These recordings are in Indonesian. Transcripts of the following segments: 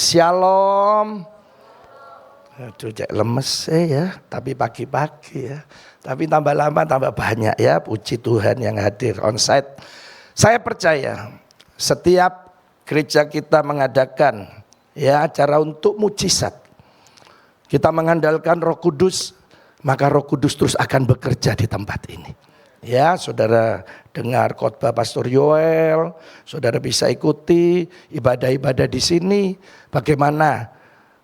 Shalom. Aduh, cek lemes ya, tapi pagi-pagi ya. Tapi tambah lama tambah banyak ya, puji Tuhan yang hadir onsite. Saya percaya setiap gereja kita mengadakan ya acara untuk mujizat. Kita mengandalkan Roh Kudus, maka Roh Kudus terus akan bekerja di tempat ini. Ya, saudara dengar khotbah Pastor Yoel, saudara bisa ikuti ibadah-ibadah di sini. Bagaimana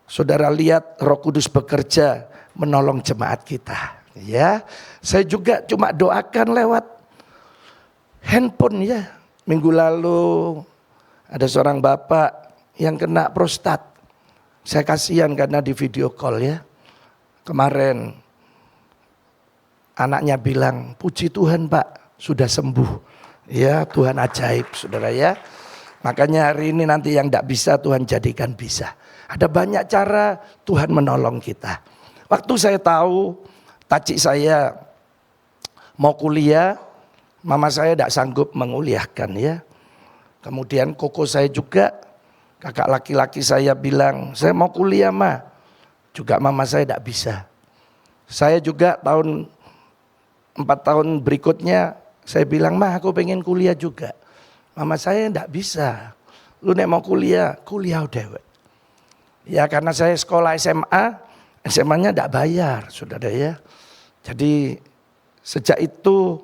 saudara lihat Roh Kudus bekerja menolong jemaat kita. Ya, saya juga cuma doakan lewat handphone ya. Minggu lalu ada seorang bapak yang kena prostat. Saya kasihan karena di video call ya. Kemarin anaknya bilang, puji Tuhan Pak, sudah sembuh. Ya, Tuhan ajaib saudara ya. Makanya hari ini nanti yang tidak bisa Tuhan jadikan bisa. Ada banyak cara Tuhan menolong kita. Waktu saya tahu tacik saya mau kuliah, mama saya tidak sanggup menguliahkan ya. Kemudian koko saya juga, kakak laki-laki saya bilang, saya mau kuliah Ma. Juga mama saya tidak bisa. Saya juga 4 tahun berikutnya saya bilang, Ma aku pengen kuliah juga. Mama saya tidak bisa. Lu nek mau kuliah, kuliah udah. Ya karena saya sekolah SMA-nya tidak bayar saudara ya. Jadi sejak itu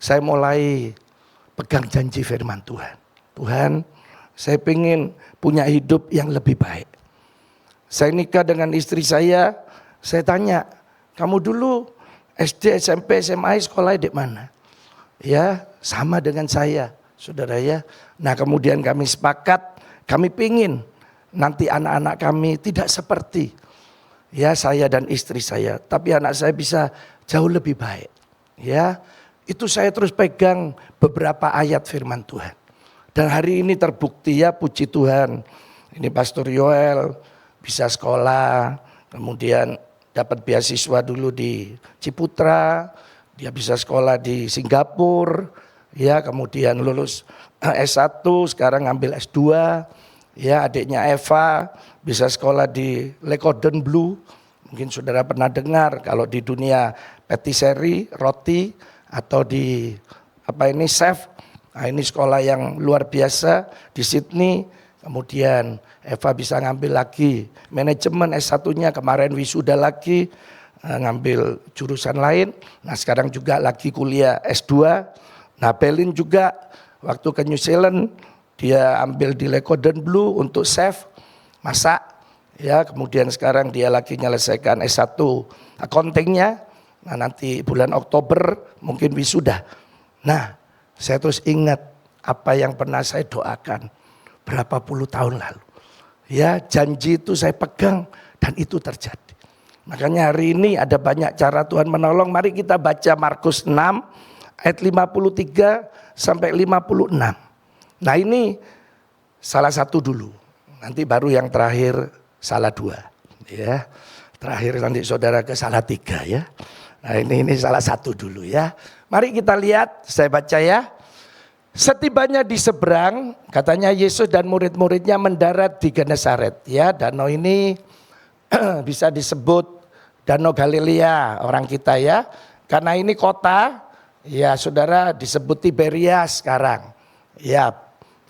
saya mulai pegang janji firman Tuhan. Tuhan, saya pengen punya hidup yang lebih baik. Saya nikah dengan istri saya tanya, kamu dulu SD, SMP, SMA sekolah di mana? Ya, sama dengan saya, saudara ya. Nah, kemudian kami sepakat, kami pingin nanti anak-anak kami tidak seperti ya saya dan istri saya, tapi anak saya bisa jauh lebih baik. Ya, itu saya terus pegang beberapa ayat firman Tuhan. Dan hari ini terbukti ya, puji Tuhan. Ini Pastor Yoel bisa sekolah, kemudian dapat beasiswa dulu di Ciputra, dia bisa sekolah di Singapura, ya kemudian lulus S1, sekarang ngambil S2, ya adiknya Eva bisa sekolah di Le Cordon Bleu, mungkin saudara pernah dengar kalau di dunia patisserie, roti atau di chef, nah ini sekolah yang luar biasa di Sydney. Kemudian Eva bisa ngambil lagi manajemen S1-nya, kemarin wisuda lagi, ngambil jurusan lain. Nah sekarang juga lagi kuliah S2. Nah Belin juga waktu ke New Zealand, dia ambil di Le Cordon Bleu untuk chef, masak. Ya kemudian sekarang dia lagi menyelesaikan S1 accounting-nya. Nah nanti bulan Oktober mungkin wisuda. Nah saya terus ingat apa yang pernah saya doakan berapa puluh tahun lalu. Ya janji itu saya pegang dan itu terjadi. Makanya hari ini ada banyak cara Tuhan menolong. Mari kita baca Markus 6 ayat 53 sampai 56. Nah ini salah satu dulu. Nanti baru yang terakhir salah 2. Ya, terakhir nanti saudara ke salah 3 ya. Nah ini salah satu dulu ya. Mari kita lihat, saya baca ya. Setibanya di seberang, katanya Yesus dan murid-muridnya mendarat di Genesaret. Ya, danau ini bisa disebut Danau Galilea orang kita ya. Karena ini kota, ya saudara disebut Tiberias sekarang. Ya,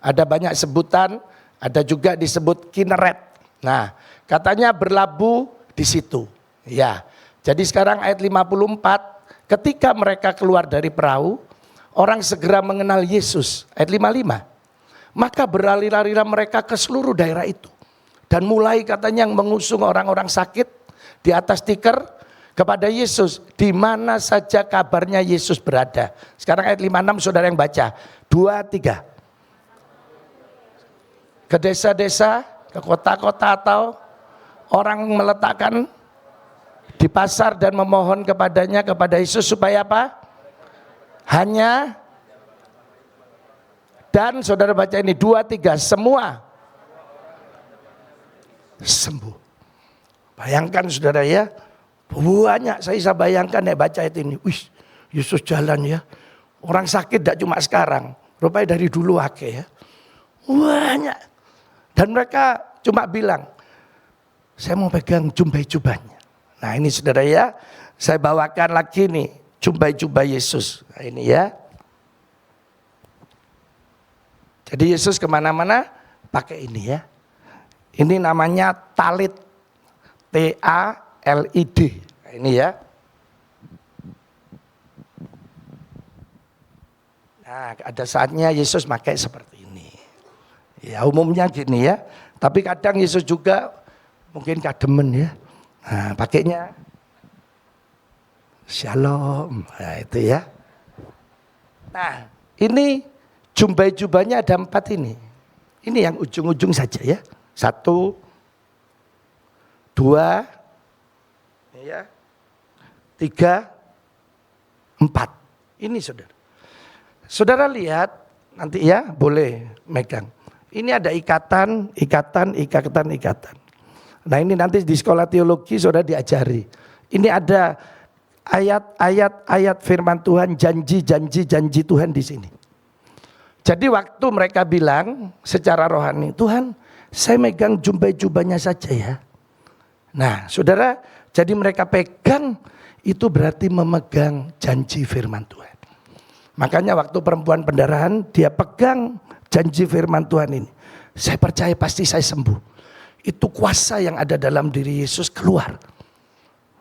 ada banyak sebutan, ada juga disebut Kineret. Nah, katanya berlabuh di situ. Ya, jadi sekarang ayat 54, ketika mereka keluar dari perahu, orang segera mengenal Yesus. Ayat 55. Maka berlari-larilah mereka ke seluruh daerah itu. Dan mulai katanya yang mengusung orang-orang sakit di atas tikar kepada Yesus. Di mana saja kabarnya Yesus berada. Sekarang ayat 56 saudara yang baca. 2, 3. Ke desa-desa, ke kota-kota atau orang meletakkan di pasar dan memohon kepadanya, kepada Yesus supaya apa? Hanya, dan saudara baca ini 2, 3, semua sembuh. Bayangkan saudara ya, banyak saya bisa bayangkan ya baca itu ini. Wih, Yesus jalan ya. Orang sakit tidak cuma sekarang, rupanya dari dulu ya. Banyak. Dan mereka cuma bilang, saya mau pegang jubahnya. Nah ini saudara ya, saya bawakan lagi nih jubah Yesus. Nah, ini ya. Jadi Yesus kemana-mana pakai ini ya. Ini namanya talit, TALID. Nah, ini ya. Nah, ada saatnya Yesus pakai seperti ini. Ya, umumnya gini ya. Tapi kadang Yesus juga mungkin kademen ya. Nah, pakainya Shalom. Nah, itu ya. Nah, ini jubahnya ada 4 ini. Ini yang ujung-ujung saja ya. 1, 2, ya, 3, 4. Ini saudara. Saudara lihat nanti ya, boleh megang. Ini ada ikatan. Nah ini nanti di sekolah teologi saudara diajari. Ini ada ayat firman Tuhan, janji Tuhan di sini. Jadi waktu mereka bilang secara rohani, Tuhan saya megang jubahnya saja ya. Nah saudara, jadi mereka pegang itu berarti memegang janji firman Tuhan. Makanya waktu perempuan pendarahan dia pegang janji firman Tuhan ini. Saya percaya pasti saya sembuh. Itu kuasa yang ada dalam diri Yesus keluar.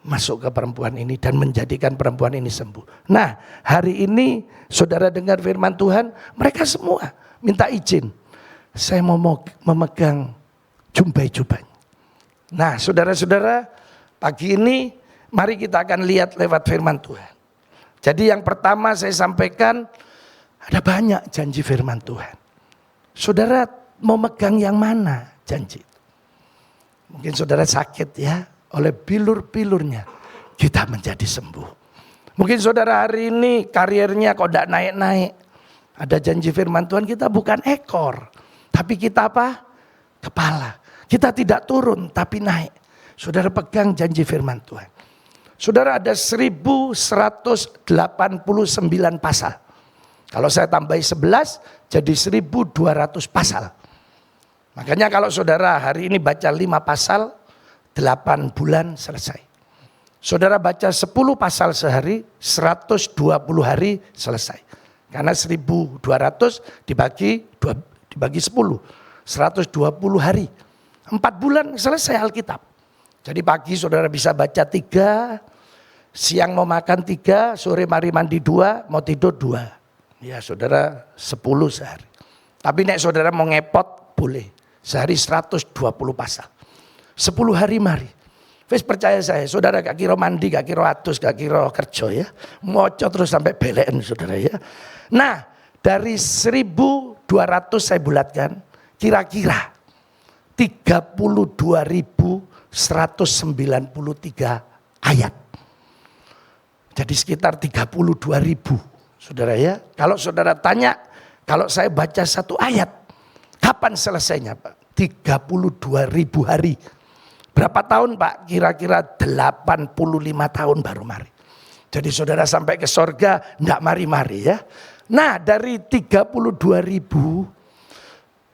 Masuk ke perempuan ini dan menjadikan perempuan ini sembuh. Nah hari ini saudara dengar firman Tuhan. Mereka semua minta izin. Saya mau memegang jubahnya. Nah saudara-saudara pagi ini mari kita akan lihat lewat firman Tuhan. Jadi yang pertama saya sampaikan ada banyak janji firman Tuhan. Saudara mau megang yang mana janji itu? Mungkin saudara sakit ya, oleh bilur-bilurnya kita menjadi sembuh. Mungkin saudara hari ini karirnya kok tidak naik-naik. Ada janji firman Tuhan kita bukan ekor. Tapi kita apa? Kepala. Kita tidak turun tapi naik. Saudara pegang janji firman Tuhan. Saudara ada 1189 pasal. Kalau saya tambahi 11 jadi 1200 pasal. Makanya kalau saudara hari ini baca 5 pasal 8 bulan selesai. Saudara baca 10 pasal sehari 120 hari selesai. Karena 1200 dibagi 10. 120 hari. 4 bulan selesai Alkitab. Jadi pagi saudara bisa baca 3, siang mau makan 3, sore mari mandi 2, mau tidur 2. Ya saudara 10 sehari. Tapi nek saudara mau ngepot boleh. Sehari 120 pasal. 10 hari mari. Wis percaya saya, saudara gak kira mandi, gak kira atus, gak kira kerja ya. Moco terus sampai belen saudara ya. Nah dari 1200 saya bulatkan kira-kira 32.193 ayat. Jadi sekitar 32.000 saudara ya. Kalau saudara tanya, kalau saya baca 1 ayat, kapan selesainya Pak? 32.000 hari. Berapa tahun Pak? Kira-kira 85 tahun baru mari. Jadi saudara sampai ke sorga, enggak mari-mari ya. Nah dari 32.000,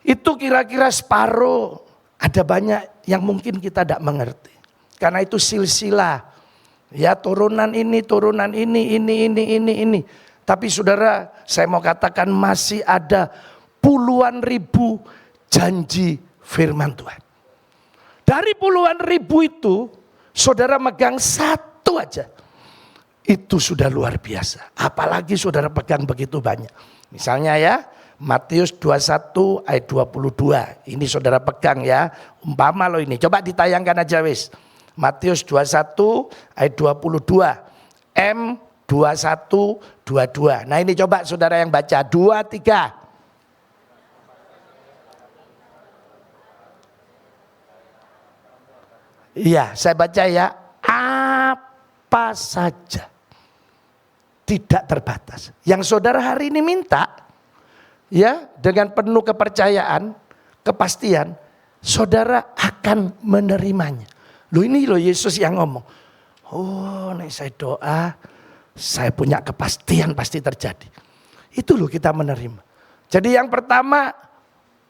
itu kira-kira separuh. Ada banyak yang mungkin kita tidak mengerti. Karena itu silsilah. Ya turunan ini. Tapi saudara saya mau katakan masih ada puluhan ribu janji firman Tuhan. Dari puluhan ribu itu saudara megang 1 aja. Itu sudah luar biasa. Apalagi saudara pegang begitu banyak. Misalnya ya. Matius 21 ayat 22. Ini saudara pegang ya. Umpama loh ini. Coba ditayangkan aja wis. Matius 21 ayat 22. M 21 22. Nah ini coba saudara yang baca. 2, 3. Iya saya baca ya. Apa saja. Tidak terbatas. Yang saudara hari ini minta. Ya, dengan penuh kepercayaan, kepastian, saudara akan menerimanya. Loh ini loh Yesus yang ngomong. Oh, nek saya doa, saya punya kepastian pasti terjadi. Itu loh kita menerima. Jadi yang pertama,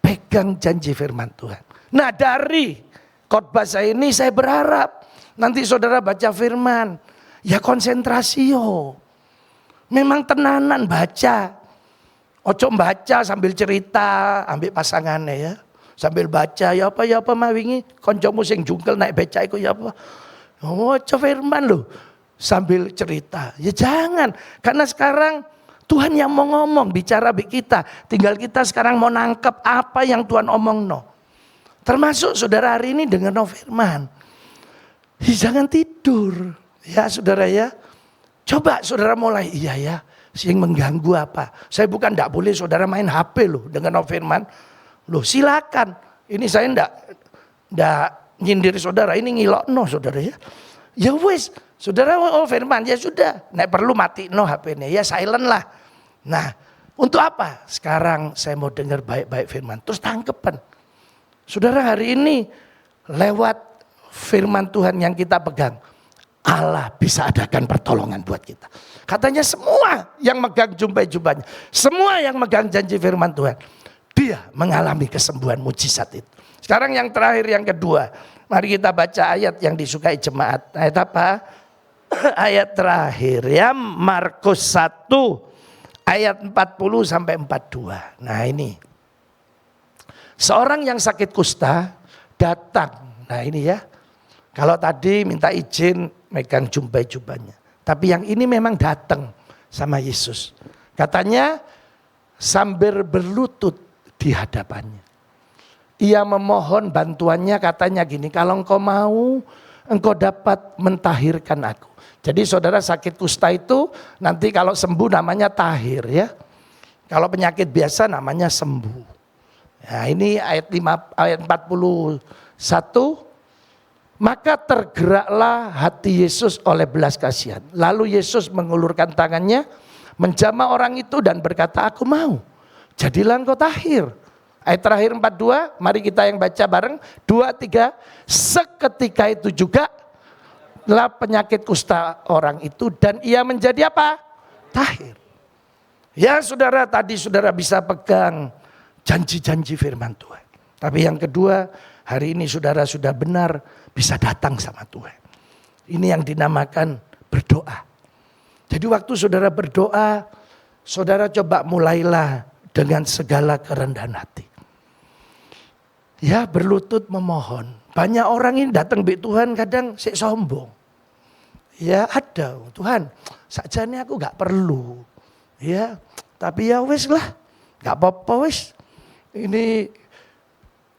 pegang janji firman Tuhan. Nah dari khotbah saya ini saya berharap nanti saudara baca firman, ya konsentrasi yo. Memang tenanan baca. Ojo baca sambil cerita, ambil pasangannya ya. Sambil baca ya apa mah wingi koncomu sing jungkel naik beca iku ya apa. Ojo firman loh. Sambil cerita. Ya jangan, karena sekarang Tuhan yang mau ngomong, bicara kita. Tinggal kita sekarang mau nangkep apa yang Tuhan omong no. Termasuk saudara hari ini dengar no firman. Jangan tidur. Ya saudara ya. Coba saudara mulai, iya ya. Yang mengganggu apa. Saya bukan tidak boleh saudara main HP loh dengan no firman. Loh silakan. Ini saya tidak nyindir saudara. Ini ngilok no saudara ya. Ya wes. Saudara firman ya sudah. Nek perlu mati no HP-nya. Ya silent lah. Nah untuk apa? Sekarang saya mau dengar baik-baik firman. Terus tangkepan. Saudara hari ini lewat firman Tuhan yang kita pegang. Allah bisa adakan pertolongan buat kita. Katanya semua yang megang jumpai-jumpanya. Semua yang megang janji firman Tuhan. Dia mengalami kesembuhan mujizat itu. Sekarang yang terakhir yang kedua. Mari kita baca ayat yang disukai jemaat. Ayat apa? Ayat terakhir ya, Markus 1 ayat 40 sampai 42. Nah ini. Seorang yang sakit kusta datang. Nah ini ya. Kalau tadi minta izin megang jumpai-jumpanya. Tapi yang ini memang datang sama Yesus. Katanya sambil berlutut di hadapannya. Ia memohon bantuannya, katanya gini, kalau engkau mau engkau dapat mentahirkan aku. Jadi saudara sakit kusta itu nanti kalau sembuh namanya tahir ya. Kalau penyakit biasa namanya sembuh. Nah ini ayat 41. Maka tergeraklah hati Yesus oleh belas kasihan. Lalu Yesus mengulurkan tangannya, menjamah orang itu dan berkata, aku mau. Jadilah engkau tahir. Ayat terakhir 42, mari kita yang baca bareng. 2, 3, seketika itu juga lah penyakit kusta orang itu dan ia menjadi apa? Tahir. Ya saudara, tadi saudara bisa pegang janji-janji firman Tuhan. Tapi yang kedua, hari ini saudara sudah benar bisa datang sama Tuhan. Ini yang dinamakan berdoa. Jadi waktu saudara berdoa, saudara coba mulailah dengan segala kerendahan hati. Ya berlutut memohon. Banyak orang ini datang be Tuhan kadang sik sombong. Ya ada, Tuhan sakjane aku gak perlu. Ya, tapi ya wis lah, gak apa-apa wis. Ini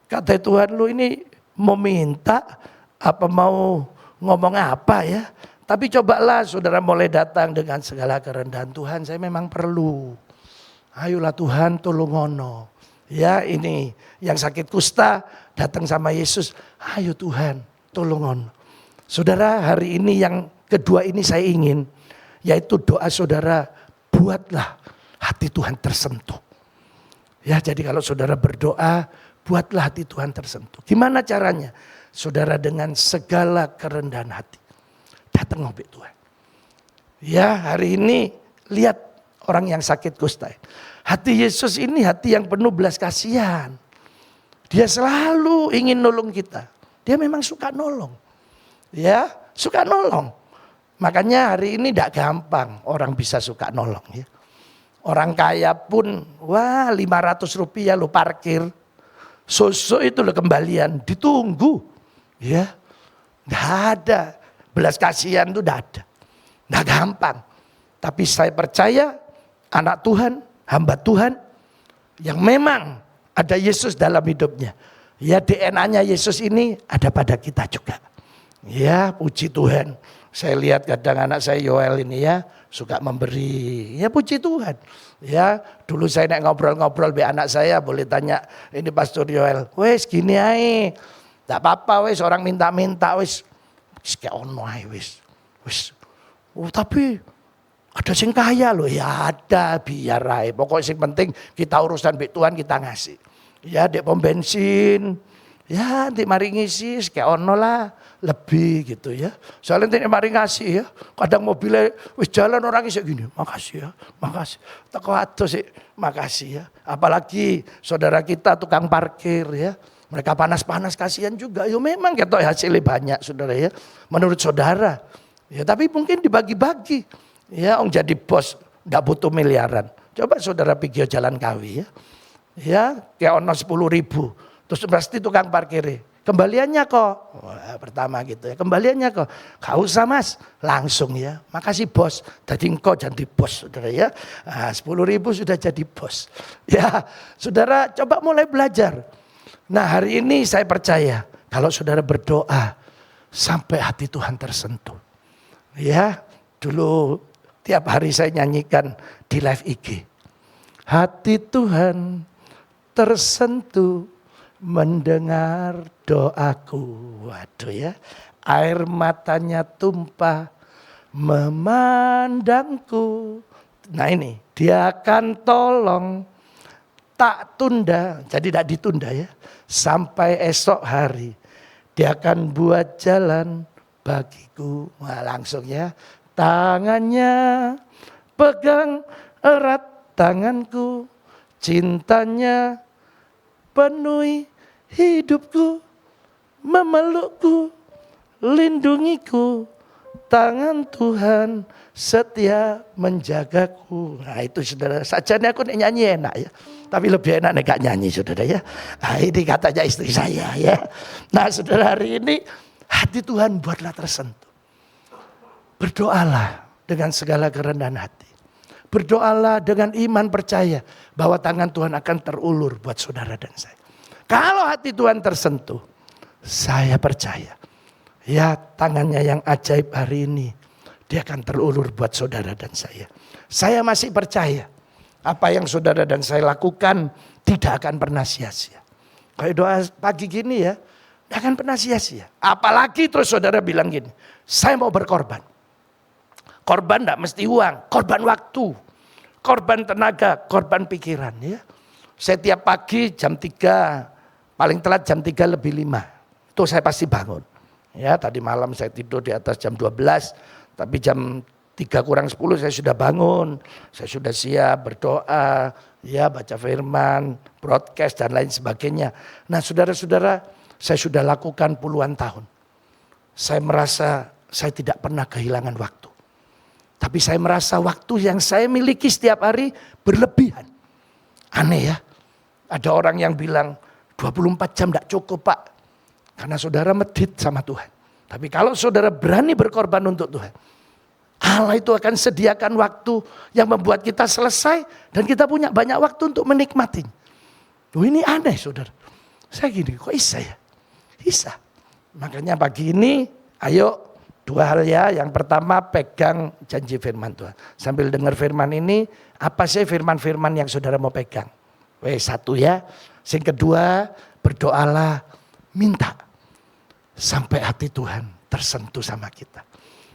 kata Tuhan lu ini mau minta apa mau ngomong apa ya. Tapi cobalah saudara mulai datang dengan segala kerendahan. Tuhan saya memang perlu. Ayolah Tuhan tolongono. Ya ini yang sakit kusta datang sama Yesus. Ayo Tuhan tolongono. Saudara hari ini yang kedua ini saya ingin. Yaitu doa saudara buatlah hati Tuhan tersentuh. Ya jadi kalau saudara berdoa buatlah hati Tuhan tersentuh. Gimana caranya? Saudara dengan segala kerendahan hati. Datang ngobek Tuhan. Ya hari ini lihat orang yang sakit kusta. Hati Yesus ini hati yang penuh belas kasihan. Dia selalu ingin nolong kita. Dia memang suka nolong. Ya suka nolong. Makanya hari ini tidak gampang orang bisa suka nolong. Ya. Orang kaya pun wah 500 rupiah lo parkir. Sosok itu lo kembalian ditunggu. Ya nggak ada. Belas kasihan itu tidak ada. Nggak gampang. Tapi saya percaya anak Tuhan, hamba Tuhan yang memang ada Yesus dalam hidupnya. Ya DNA-nya Yesus ini ada pada kita juga. Ya puji Tuhan. Saya lihat kadang anak saya Yoel ini ya suka memberi. Ya puji Tuhan. Ya dulu saya naik ngobrol-ngobrol dengan anak saya boleh tanya ini Pastor Yoel. Wes gini aja. Tidak apa-apa wes orang minta-minta wes. Kayak ono ae wis. Oh tapi ada sing kaya loh. Ya ada biar ae. Pokoknya sing penting kita urusan mbek Tuhan kita ngasih. Ya dek pom bensin. Ya nanti mari ngisi kayak ono lah lebih gitu ya. Soalnya nanti mari ngasih ya. Kadang mobilnya wis jalan orang isek gini. Makasih ya. Makasih. Teko atus sih makasih ya. Apalagi saudara kita tukang parkir ya. Mereka panas-panas kasihan juga. Ya memang ketok hasilnya banyak saudara ya. Menurut saudara. Ya tapi mungkin dibagi-bagi. Ya orang jadi bos enggak butuh miliaran. Coba saudara pikir jalan kawi ya. Ya kayak ono 10.000. Terus pasti tukang parkir. Kembaliannya kok. Wah, pertama gitu ya. Kembaliannya kok. Gak usah mas. Langsung ya. Makasih bos. Jadi engkau jadi bos saudara ya. Nah, 10.000 sudah jadi bos. Ya saudara coba mulai belajar. Nah hari ini saya percaya. Kalau saudara berdoa. Sampai hati Tuhan tersentuh. Ya dulu tiap hari saya nyanyikan di live IG. Hati Tuhan tersentuh mendengar doaku. Waduh ya. Air matanya tumpah memandangku. Nah ini dia akan tolong tak tunda. Jadi tidak ditunda ya. Sampai esok hari. Dia akan buat jalan bagiku. Wah langsung ya. Tangannya pegang erat tanganku. Cintanya penuhi hidupku, memelukku, lindungiku, tangan Tuhan setia menjagaku. Nah itu saudara, sajane aku nyanyi enak ya. Tapi lebih enak nek gak nyanyi saudara ya. Nah ini katanya istri saya ya. Nah saudara hari ini hati Tuhan buatlah tersentuh. Berdoalah dengan segala kerendahan hati. Berdoalah dengan iman percaya bahwa tangan Tuhan akan terulur buat saudara dan saya. Kalau hati Tuhan tersentuh, saya percaya. Ya tangannya yang ajaib hari ini, dia akan terulur buat saudara dan saya. Saya masih percaya apa yang saudara dan saya lakukan tidak akan pernah sia-sia. Kalau doa pagi gini ya, tidak akan pernah sia-sia. Apalagi terus saudara bilang gini, saya mau berkorban. Korban tidak mesti uang, korban waktu. Korban tenaga, korban pikiran ya. Saya tiap pagi jam 3, paling telat jam 3:05. Itu saya pasti bangun. Ya, tadi malam saya tidur di atas jam 12, tapi jam 3:10 saya sudah bangun. Saya sudah siap berdoa, ya baca firman, broadcast dan lain sebagainya. Nah, saudara-saudara, saya sudah lakukan puluhan tahun. Saya merasa saya tidak pernah kehilangan waktu. Tapi saya merasa waktu yang saya miliki setiap hari berlebihan. Aneh ya. Ada orang yang bilang 24 jam tidak cukup pak. Karena saudara medit sama Tuhan. Tapi kalau saudara berani berkorban untuk Tuhan. Allah itu akan sediakan waktu yang membuat kita selesai. Dan kita punya banyak waktu untuk menikmatinya. Ini aneh saudara. Saya gini kok bisa ya? Bisa. Makanya pagi ini ayo. 2 hal ya, yang pertama pegang janji firman Tuhan. Sambil dengar firman ini, apa sih firman-firman yang saudara mau pegang? Satu ya. Yang kedua, berdoalah, minta. Sampai hati Tuhan tersentuh sama kita.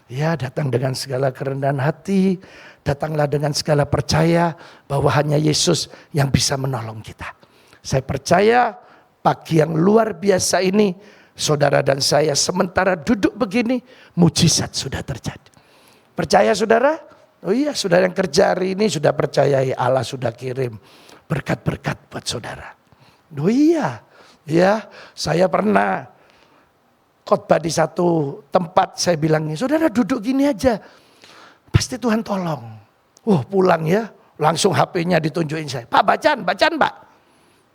Ya datang dengan segala kerendahan hati, datanglah dengan segala percaya bahwa hanya Yesus yang bisa menolong kita. Saya percaya pagi yang luar biasa ini, saudara dan saya sementara duduk begini, mujizat sudah terjadi. Percaya saudara? Oh iya, saudara yang kerja hari ini sudah percayai Allah sudah kirim berkat-berkat buat saudara. Oh iya, ya saya pernah khotbah di satu tempat, saya bilangnya, saudara duduk gini aja, pasti Tuhan tolong. Pulang ya, langsung HP-nya ditunjukin saya. Pak bacaan Pak.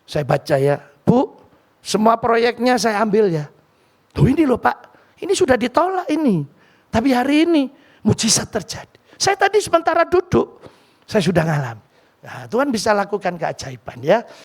Saya baca ya, Bu, semua proyeknya saya ambil ya. Tuh ini loh Pak, ini sudah ditolak ini. Tapi hari ini mujizat terjadi. Saya tadi sementara duduk, saya sudah ngalami. Nah, Tuhan bisa lakukan keajaiban ya.